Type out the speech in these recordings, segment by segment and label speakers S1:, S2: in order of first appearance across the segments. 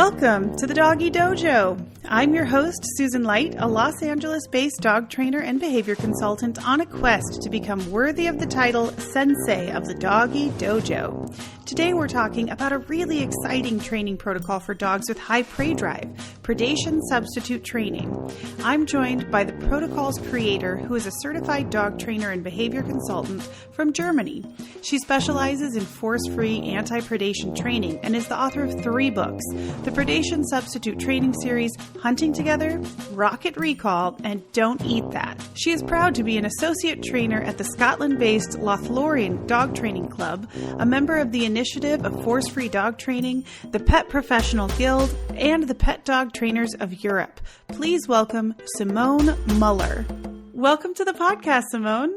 S1: Welcome to the Doggy Dojo. I'm your host, Susan Light, a Los Angeles-based dog trainer and behavior consultant on a quest to become worthy of the title Sensei of the Doggy Dojo. Today we're talking about a really exciting training protocol for dogs with high prey drive, Predation Substitute Training. I'm joined by the protocol's creator, who is a certified dog trainer and behavior consultant from Germany. She specializes in force-free anti-predation training and is the author of 3 books: the Predation Substitute Training series, Hunting Together, Rocket Recall, and Don't Eat That. She is proud to be an associate trainer at the Scotland-based Lothlorien Dog Training Club, a member of the Initiative of Force-Free Dog Training, the Pet Professional Guild, and the Pet Dog Trainers of Europe. Please welcome Simone Mueller. Welcome to the podcast, Simone.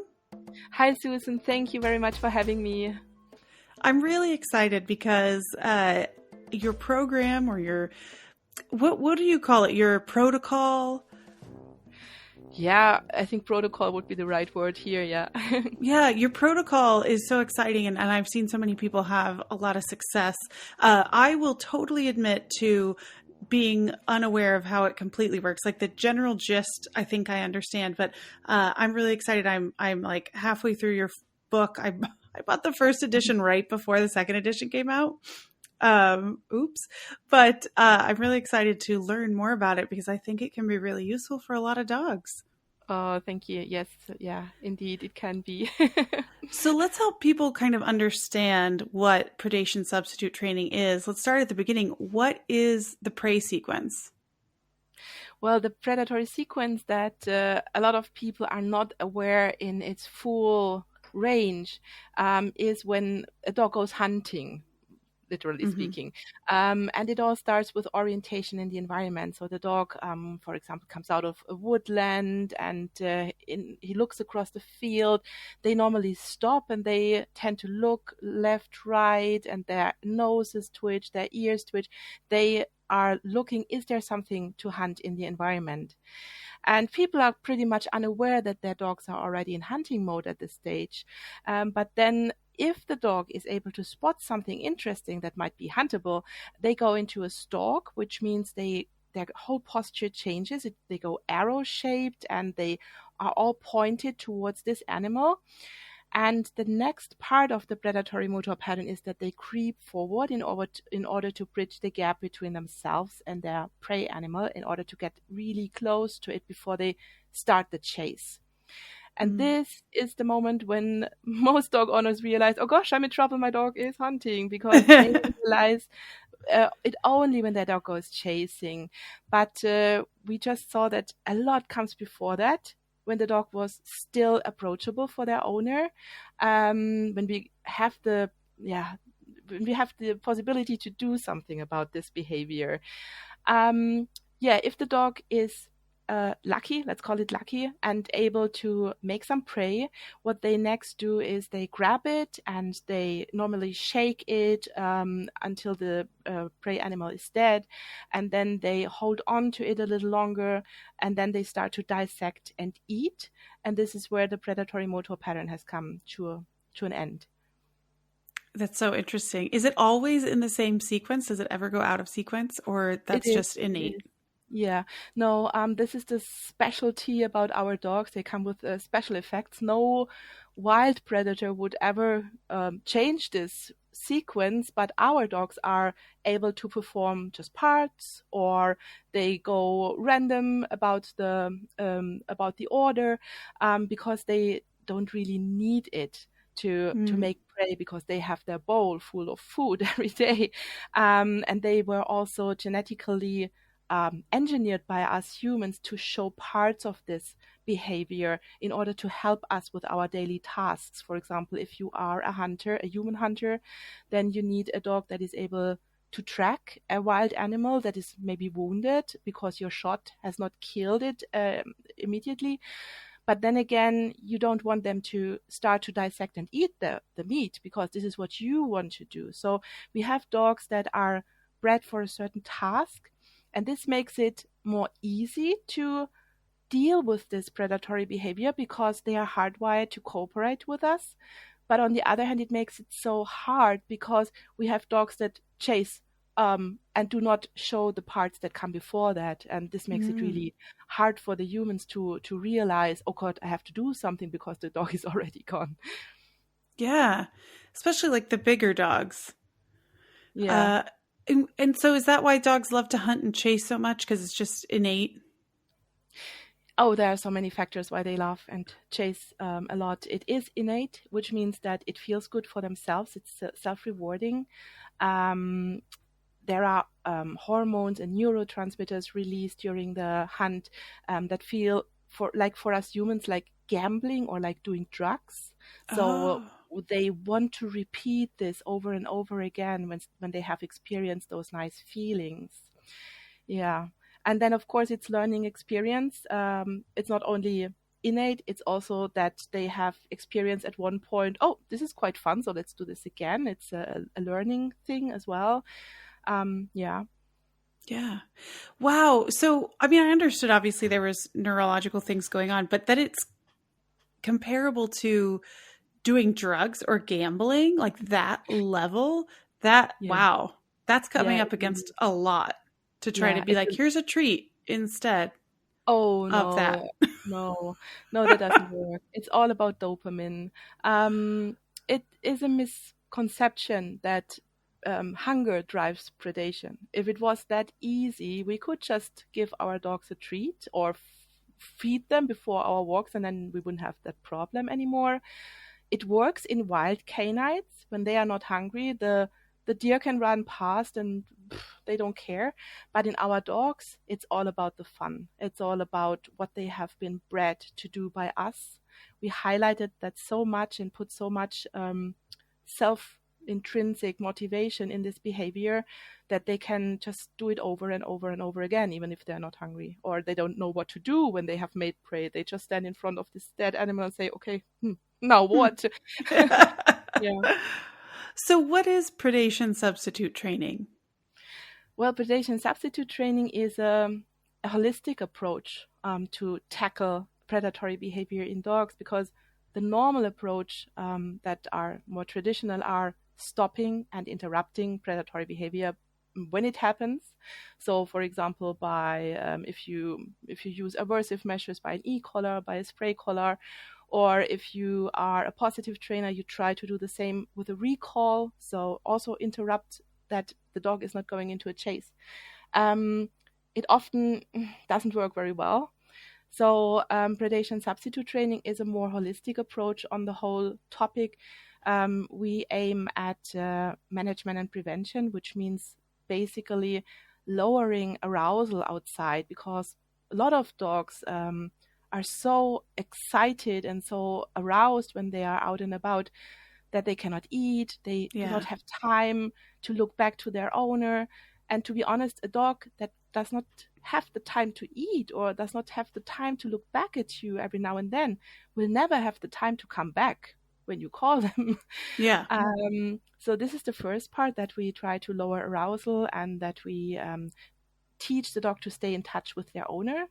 S2: Hi, Susan. Thank you very much for having me.
S1: I'm really excited because your program, or your, what do you call it? Your protocol?
S2: Yeah, I think protocol would be the right word here, yeah.
S1: Yeah, your protocol is so exciting, and I've seen so many people have a lot of success. I will totally admit to being unaware of how it completely works. Like the general gist, I think I understand, but I'm really excited. I'm like halfway through your book. I bought the first edition right before the second edition came out. But I'm really excited to learn more about it because I think it can be really useful for a lot of dogs.
S2: Oh, thank you. Yes, yeah, indeed, it can be.
S1: So let's help people kind of understand what predation substitute training is. Let's start at the beginning. What is the prey sequence?
S2: Well, the predatory sequence that a lot of people are not aware in its full range is when a dog goes hunting, literally speaking. And it all starts with orientation in the environment. So the dog, for example, comes out of a woodland and he looks across the field. They normally stop and they tend to look left, right, and their noses twitch, their ears twitch. They are looking, is there something to hunt in the environment? And people are pretty much unaware that their dogs are already in hunting mode at this stage. But then if the dog is able to spot something interesting that might be huntable, they go into a stalk, which means their whole posture changes. They go arrow-shaped and they are all pointed towards this animal. And the next part of the predatory motor pattern is that they creep forward in order to bridge the gap between themselves and their prey animal in order to get really close to it before they start the chase. And this is the moment when most dog owners realize, oh gosh, I'm in trouble, my dog is hunting, because they realize it only when their dog goes chasing. But we just saw that a lot comes before that, when the dog was still approachable for their owner, when we have the possibility to do something about this behavior. If the dog is lucky, let's call it lucky, and able to make some prey, what they next do is they grab it and they normally shake it until the prey animal is dead, and then they hold on to it a little longer, and then they start to dissect and eat, and this is where the predatory motor pattern has come to an end.
S1: That's so interesting. Is it always in the same sequence? Does it ever go out of sequence, or that's just innate?
S2: Yeah, no, this is the specialty about our dogs. They come with special effects. No wild predator would ever change this sequence, but our dogs are able to perform just parts, or they go random about the order, because they don't really need it to make prey, because they have their bowl full of food every day, and they were also genetically engineered by us humans to show parts of this behavior in order to help us with our daily tasks. For example, if you are a human hunter, then you need a dog that is able to track a wild animal that is maybe wounded because your shot has not killed it immediately. But then again, you don't want them to start to dissect and eat the meat, because this is what you want to do. So we have dogs that are bred for a certain task, and this makes it more easy to deal with this predatory behavior because they are hardwired to cooperate with us. But on the other hand, it makes it so hard because we have dogs that chase and do not show the parts that come before that. And this makes it really hard for the humans to realize, oh God, I have to do something because the dog is already gone.
S1: Yeah, especially like the bigger dogs.
S2: Yeah.
S1: And so is that why dogs love to hunt and chase so much? Because it's just innate?
S2: Oh, there are so many factors why they love and chase a lot. It is innate, which means that it feels good for themselves. It's self-rewarding. There are hormones and neurotransmitters released during the hunt that feel for us humans like gambling or like doing drugs. So they want to repeat this over and over again when they have experienced those nice feelings. Yeah. And then, of course, it's learning experience. It's not only innate, it's also that they have experienced at one point, oh, this is quite fun, so let's do this again. It's a learning thing as well. Yeah.
S1: Yeah. Wow. So, I mean, I understood obviously there was neurological things going on, but that it's comparable to doing drugs or gambling, like that level, wow, that's coming up against a lot to try to be like, here's a treat instead
S2: of
S1: that.
S2: No, that doesn't work. It's all about dopamine. It is a misconception that hunger drives predation. If it was that easy, we could just give our dogs a treat or feed them before our walks, and then we wouldn't have that problem anymore. It works in wild canines when they are not hungry. The deer can run past and they don't care. But in our dogs, it's all about the fun. It's all about what they have been bred to do by us. We highlighted that so much and put so much intrinsic motivation in this behavior that they can just do it over and over and over again, even if they're not hungry or they don't know what to do when they have made prey. They just stand in front of this dead animal and say, okay, now what? Yeah.
S1: So what is predation substitute training?
S2: Well, predation substitute training is a holistic approach to tackle predatory behavior in dogs, because the normal approach that are more traditional are stopping and interrupting predatory behavior when it happens. So, for example, by if you use aversive measures by an e-collar, by a spray collar, or if you are a positive trainer, you try to do the same with a recall. So also interrupt that the dog is not going into a chase. It often doesn't work very well. So predation substitute training is a more holistic approach on the whole topic. We aim at management and prevention, which means basically lowering arousal outside, because a lot of dogs are so excited and so aroused when they are out and about that they cannot eat. They do not have time to look back to their owner. And to be honest, a dog that does not have the time to eat or does not have the time to look back at you every now and then will never have the time to come back when you call them.
S1: Yeah.
S2: So this is the first part, that we try to lower arousal and that we teach the dog to stay in touch with their owner.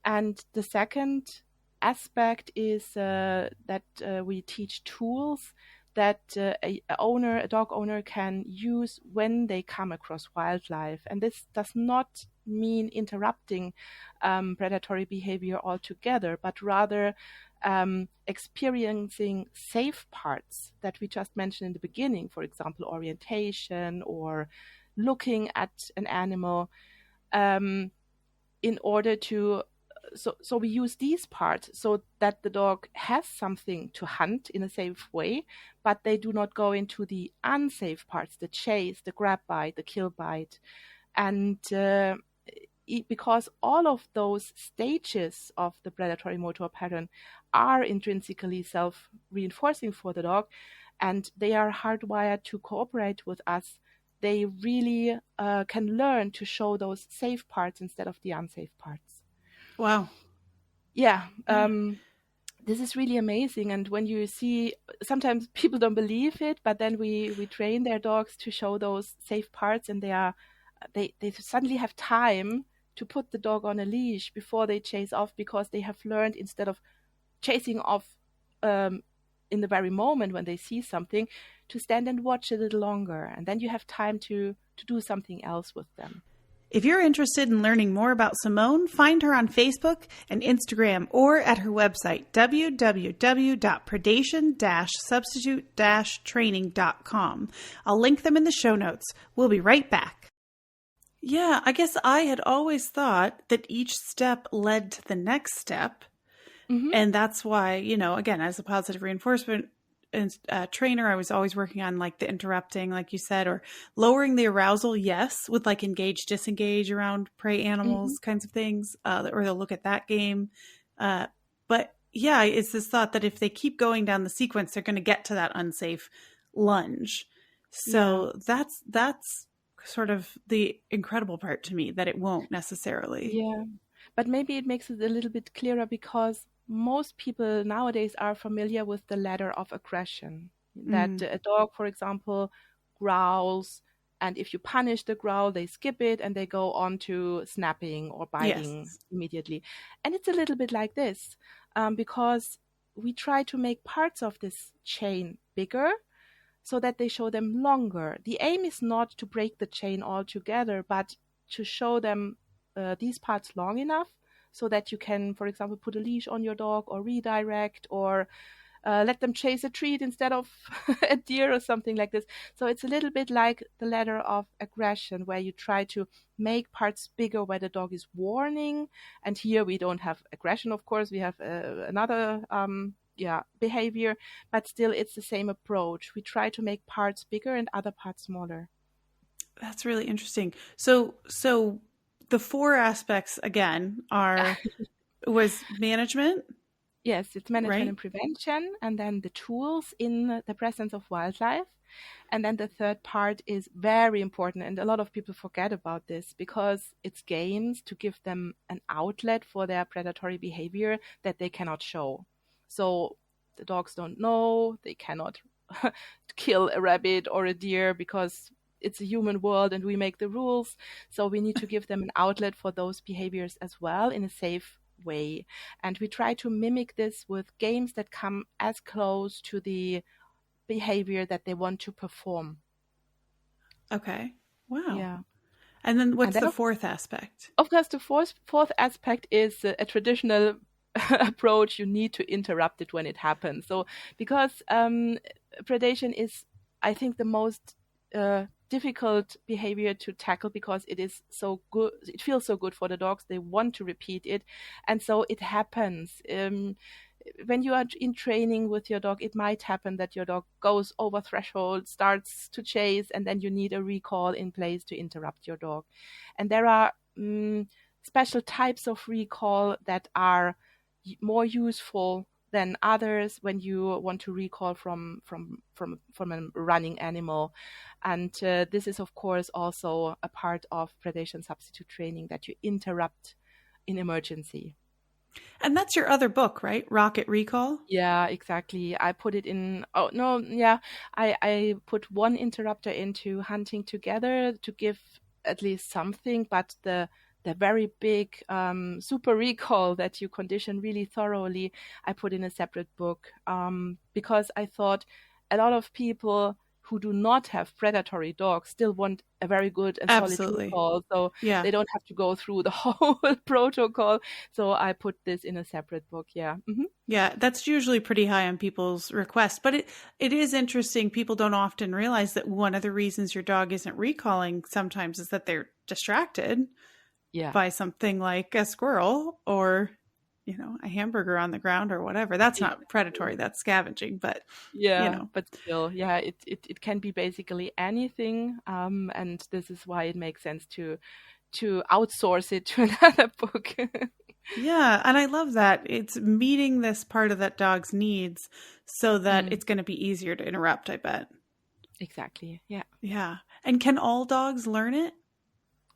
S2: And the second aspect is that we teach tools that a dog owner can use when they come across wildlife. And this does not mean interrupting predatory behavior altogether, but rather experiencing safe parts that we just mentioned in the beginning, for example, orientation or looking at an animal in order to so we use these parts so that the dog has something to hunt in a safe way, but they do not go into the unsafe parts, the chase, the grab bite, the kill bite. And because all of those stages of the predatory motor pattern are intrinsically self-reinforcing for the dog, and they are hardwired to cooperate with us, they really can learn to show those safe parts instead of the unsafe parts.
S1: Wow.
S2: Yeah. This is really amazing. And when you see, sometimes people don't believe it, but then we train their dogs to show those safe parts, and they suddenly have time to put the dog on a leash before they chase off, because they have learned, instead of chasing off in the very moment when they see something, to stand and watch a little longer. And then you have time to do something else with them.
S1: If you're interested in learning more about Simone, find her on Facebook and Instagram or at her website, www.predation-substitute-training.com. I'll link them in the show notes. We'll be right back. Yeah, I guess I had always thought that each step led to the next step. Mm-hmm. And that's why, again, as a positive reinforcement trainer, I was always working on like the interrupting, like you said, or lowering the arousal. Yes. With like engage, disengage around prey animals kinds of things, or they'll look at that game. But yeah, it's this thought that if they keep going down the sequence, they're going to get to that unsafe lunge. So that's sort of the incredible part to me, that it won't necessarily.
S2: Yeah. But maybe it makes it a little bit clearer, because most people nowadays are familiar with the ladder of aggression. That a dog, for example, growls, and if you punish the growl, they skip it and they go on to snapping or biting immediately. And it's a little bit like this, because we try to make parts of this chain bigger so that they show them longer. The aim is not to break the chain altogether, but to show them these parts long enough so that you can, for example, put a leash on your dog or redirect, or let them chase a treat instead of a deer or something like this. So it's a little bit like the ladder of aggression, where you try to make parts bigger where the dog is warning. And here we don't have aggression, of course. We have another behavior, but still it's the same approach. We try to make parts bigger and other parts smaller.
S1: That's really interesting. So the 4 aspects again was management.
S2: Yes, it's management and prevention, and then the tools in the presence of wildlife. And then the third part is very important, and a lot of people forget about this, because it's games to give them an outlet for their predatory behavior that they cannot show. So the dogs don't know, they cannot kill a rabbit or a deer because it's a human world and we make the rules. So we need to give them an outlet for those behaviors as well in a safe way. And we try to mimic this with games that come as close to the behavior that they want to perform.
S1: Okay. Wow.
S2: Yeah.
S1: And then what's the 4th aspect?
S2: Of course, the fourth aspect is a traditional approach. You need to interrupt it when it happens. So because predation is, I think, the most difficult behavior to tackle, because it is so good, it feels so good for the dogs, they want to repeat it, and so it happens. When you are in training with your dog, it might happen that your dog goes over threshold, starts to chase, and then you need a recall in place to interrupt your dog. And there are special types of recall that are more useful than others when you want to recall from a running animal. And this is, of course, also a part of predation substitute training, that you interrupt in emergency.
S1: And that's your other book, right? Rocket Recall?
S2: Yeah, exactly. I put it in. I put one interrupter into Hunting Together to give at least something, but the very big super recall that you condition really thoroughly, I put in a separate book, because I thought a lot of people who do not have predatory dogs still want a very good and solid recall. So they don't have to go through the whole protocol. So I put this in a separate book. Yeah. Mm-hmm.
S1: Yeah, that's usually pretty high on people's requests. But it is interesting. People don't often realize that one of the reasons your dog isn't recalling sometimes is that they're distracted by something like a squirrel or a hamburger on the ground or whatever. That's not predatory, that's scavenging, but
S2: but still, it can be basically anything. And this is why it makes sense to outsource it to another book.
S1: Yeah. And I love that it's meeting this part of that dog's needs so that it's going to be easier to interrupt, I bet.
S2: Exactly. Yeah.
S1: Yeah. And can all dogs learn it?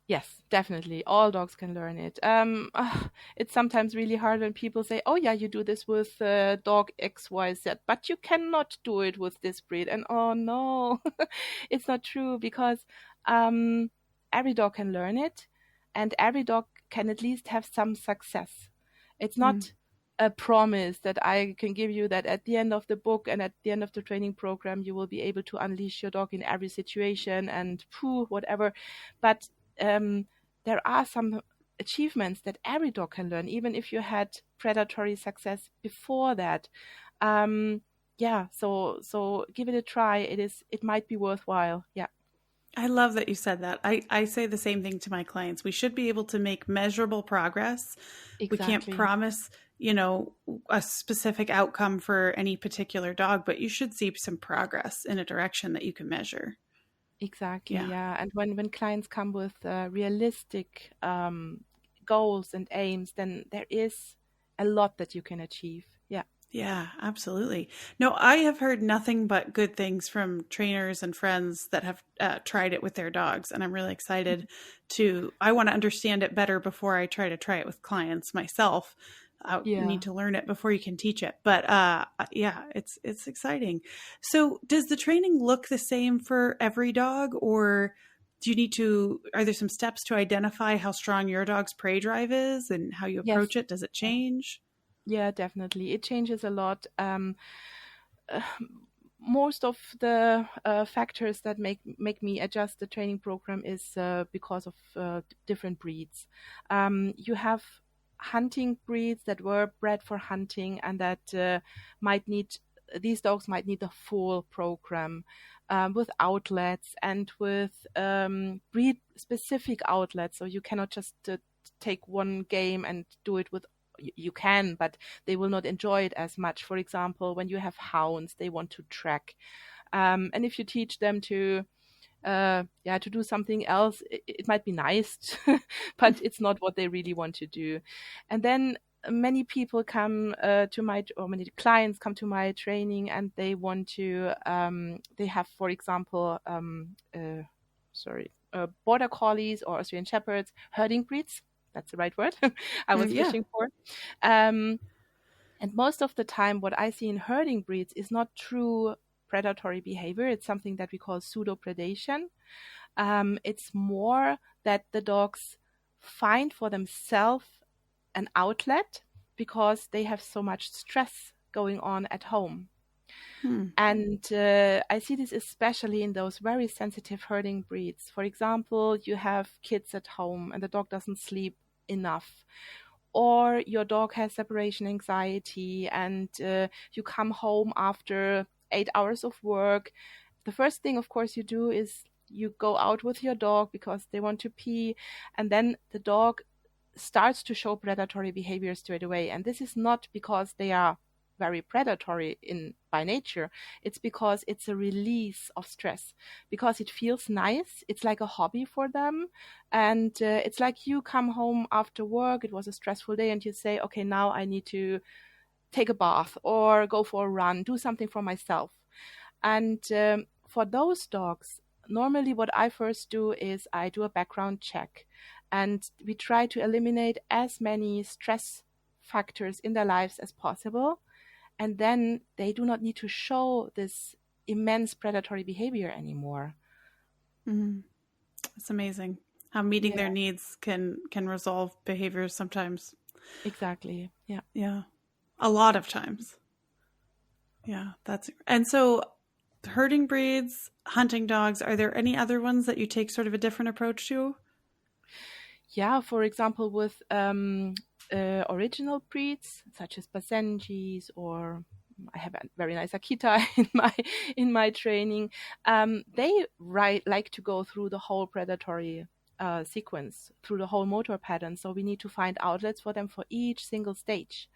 S2: Yes, definitely. All dogs can learn it. It's sometimes really hard when people say, oh, yeah, you do this with dog XYZ, but you cannot do it with this breed. And oh, no, it's not true, because every dog can learn it, and every dog can at least have some success. It's not a promise that I can give you that at the end of the book and at the end of the training program, you will be able to unleash your dog in every situation and whatever. But there are some achievements that every dog can learn, even if you had predatory success before that. So give it a try. It might be worthwhile. Yeah.
S1: I love that you said that. I say the same thing to my clients. We should be able to make measurable progress.
S2: Exactly.
S1: We can't promise, a specific outcome for any particular dog, but you should see some progress in a direction that you can measure.
S2: Exactly. Yeah. And when clients come with realistic goals and aims, then there is a lot that you can achieve. Yeah.
S1: Yeah, absolutely. No, I have heard nothing but good things from trainers and friends that have tried it with their dogs. And I'm really excited I want to understand it better before I try it with clients myself. You need to learn it before you can teach it. But it's exciting. So does the training look the same for every dog, or are there some steps to identify how strong your dog's prey drive is and how you approach it? Does it change?
S2: Yeah, definitely. It changes a lot. Most of the factors that make me adjust the training program is because of different breeds. You have hunting breeds that were bred for hunting and that these dogs might need a full program with outlets and with breed-specific outlets. So you cannot just take one game and do it with. You can, but they will not enjoy it as much. For example, when you have hounds, they want to track. And if you teach them to do something else, it might be nice, but it's not what they really want to do. And then many people many clients come to my training and they want to, they have, for example, border collies or Australian shepherds, herding breeds. That's the right word I was fishing for. And most of the time, what I see in herding breeds is not true predatory behavior. It's something that we call pseudo-predation. It's more that the dogs find for themselves an outlet because they have so much stress going on at home. And I see this especially in those very sensitive herding breeds. For example, you have kids at home and the dog doesn't sleep enough, or your dog has separation anxiety and you come home after 8 hours of work. The first thing, of course, you do is you go out with your dog because they want to pee, and then the dog starts to show predatory behavior straight away. And this is not because they are very predatory by nature. It's because it's a release of stress, because it feels nice. It's like a hobby for them. And it's like you come home after work, it was a stressful day, and you say, okay, now I need to take a bath or go for a run, do something for myself. And for those dogs, normally what I first do is I do a background check, and we try to eliminate as many stress factors in their lives as possible. And then they do not need to show this immense predatory behavior anymore.
S1: Mm-hmm. That's amazing. How meeting their needs can resolve behaviors sometimes.
S2: Exactly. Yeah.
S1: Yeah. A lot of times. Yeah. And so herding breeds, hunting dogs, are there any other ones that you take sort of a different approach to?
S2: Yeah. For example, with original breeds such as Basenjis, or I have a very nice Akita in my training. They like to go through the whole predatory sequence, through the whole motor pattern. So we need to find outlets for them for each single stage,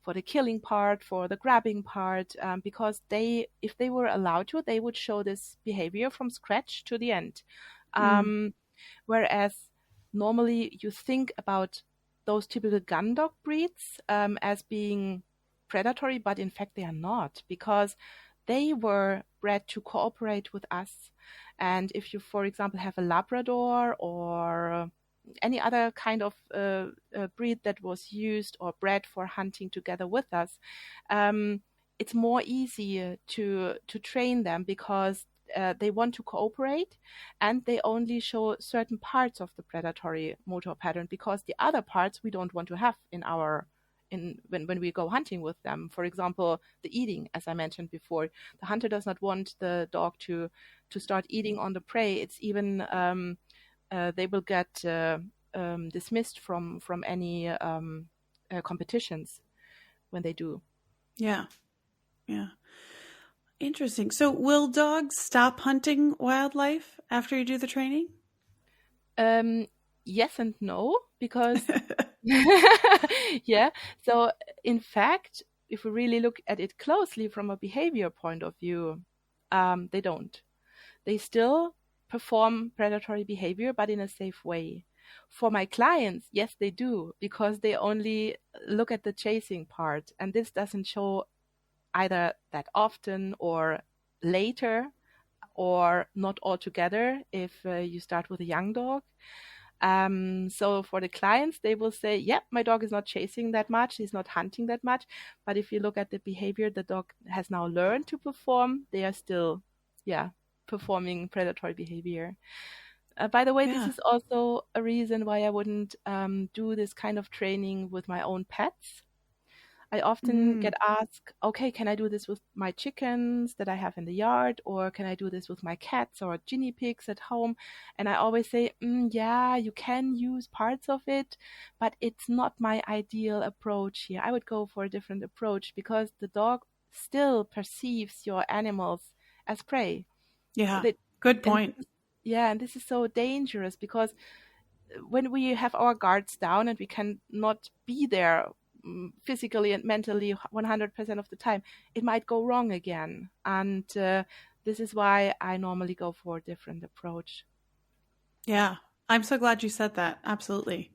S2: for the killing part, for the grabbing part, because if they were allowed to, they would show this behavior from scratch to the end. Whereas normally you think about those typical gun dog breeds as being predatory, but in fact they are not, because they were bred to cooperate with us. And if you, for example, have a Labrador or any other kind of breed that was used or bred for hunting together with us, it's more easy to train them because they want to cooperate, and they only show certain parts of the predatory motor pattern, because the other parts we don't want to have in our when we go hunting with them. For example, the eating, as I mentioned before, the hunter does not want the dog to start eating on the prey. It's even they will get dismissed from any competitions when they do.
S1: Yeah. Interesting. So will dogs stop hunting wildlife after you do the training?
S2: Yes and no, because yeah. So in fact, if we really look at it closely from a behavior point of view, they don't. They still perform predatory behavior, but in a safe way. For my clients, yes, they do, because they only look at the chasing part, and this doesn't show either that often or later or not altogether if you start with a young dog. So for the clients, they will say, yeah, my dog is not chasing that much, he's not hunting that much. But if you look at the behavior the dog has now learned to perform, they are still, performing predatory behavior. By the way, this is also a reason why I wouldn't do this kind of training with my own pets. I often get asked, okay, can I do this with my chickens that I have in the yard, or can I do this with my cats or guinea pigs at home? And I always say, yeah, you can use parts of it, but it's not my ideal approach here. I would go for a different approach because the dog still perceives your animals as prey.
S1: Yeah, good point.
S2: And this is so dangerous because when we have our guards down and we cannot be there physically and mentally 100% of the time, it might go wrong again. And this is why I normally go for a different approach.
S1: Yeah, I'm so glad you said that. Absolutely.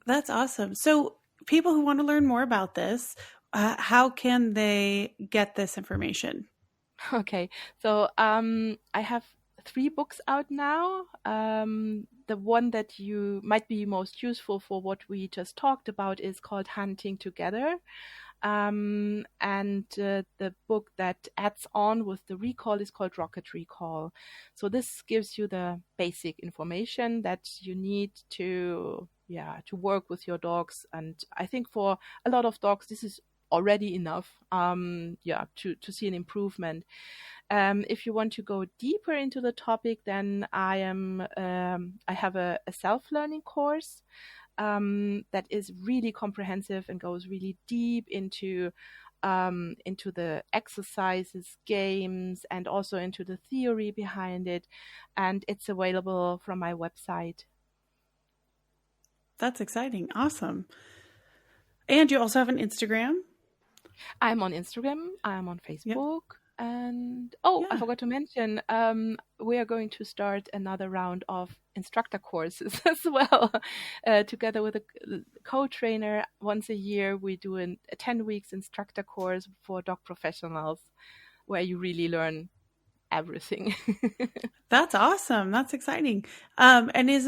S1: That's awesome. So people who want to learn more about this, how can they get this information?
S2: Okay, so I have 3 books out now. The one that you might be most useful for what we just talked about is called Hunting Together. And the book that adds on with the recall is called Rocket Recall. So this gives you the basic information that you need to work with your dogs. And I think for a lot of dogs, this is already enough to see an improvement. If you want to go deeper into the topic, then I have a self-learning course that is really comprehensive and goes really deep into the exercises, games, and also into the theory behind it. And it's available from my website.
S1: That's exciting. Awesome. And you also have an Instagram?
S2: I'm on Instagram. I'm on Facebook. Yep. And I forgot to mention, we are going to start another round of instructor courses as well. Together with a co-trainer, once a year, we do a 10 weeks instructor course for dog professionals where you really learn everything.
S1: That's awesome. That's exciting. And is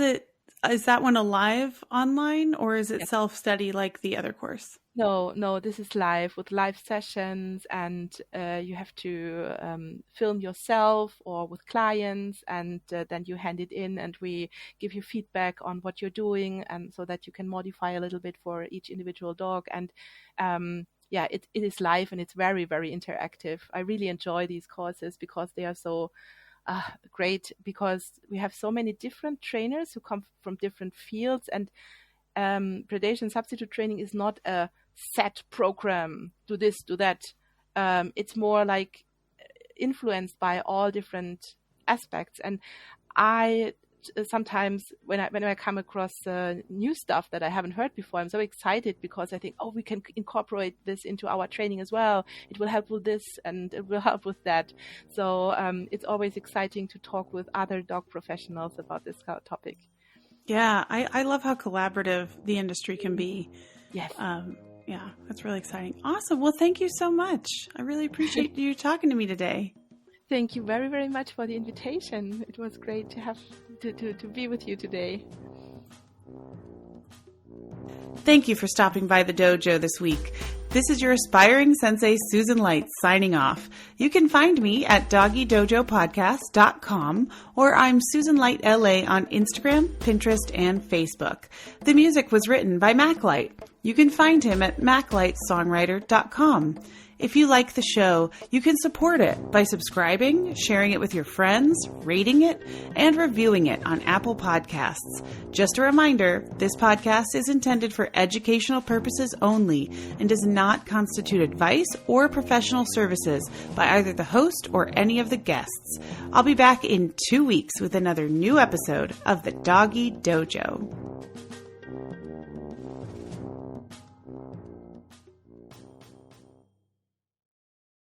S1: that one a live online or is it self-study like the other course?
S2: No, this is live with live sessions, and you have to film yourself or with clients, and then you hand it in and we give you feedback on what you're doing, and so that you can modify a little bit for each individual dog. And it is live and it's very, very interactive. I really enjoy these courses because they are so great, because we have so many different trainers who come from different fields, and Predation Substitute Training is not a set program, do this, do that. It's more like influenced by all different aspects. And I sometimes, when I come across new stuff that I haven't heard before, I'm so excited because I think, we can incorporate this into our training as well. It will help with this and it will help with that. So it's always exciting to talk with other dog professionals about this topic.
S1: Yeah, I love how collaborative the industry can be.
S2: Yes.
S1: Yeah, that's really exciting. Awesome. Well, thank you so much. I really appreciate you talking to me today.
S2: Thank you very, very much for the invitation. It was great to have to be with you today.
S1: Thank you for stopping by the dojo this week. This is your aspiring sensei, Susan Light, signing off. You can find me at doggydojopodcast.com, or I'm Susan Light LA on Instagram, Pinterest, and Facebook. The music was written by MacLight. You can find him at maclightsongwriter.com. If you like the show, you can support it by subscribing, sharing it with your friends, rating it, and reviewing it on Apple Podcasts. Just a reminder, this podcast is intended for educational purposes only and does not constitute advice or professional services by either the host or any of the guests. I'll be back in 2 weeks with another new episode of the Doggy Dojo.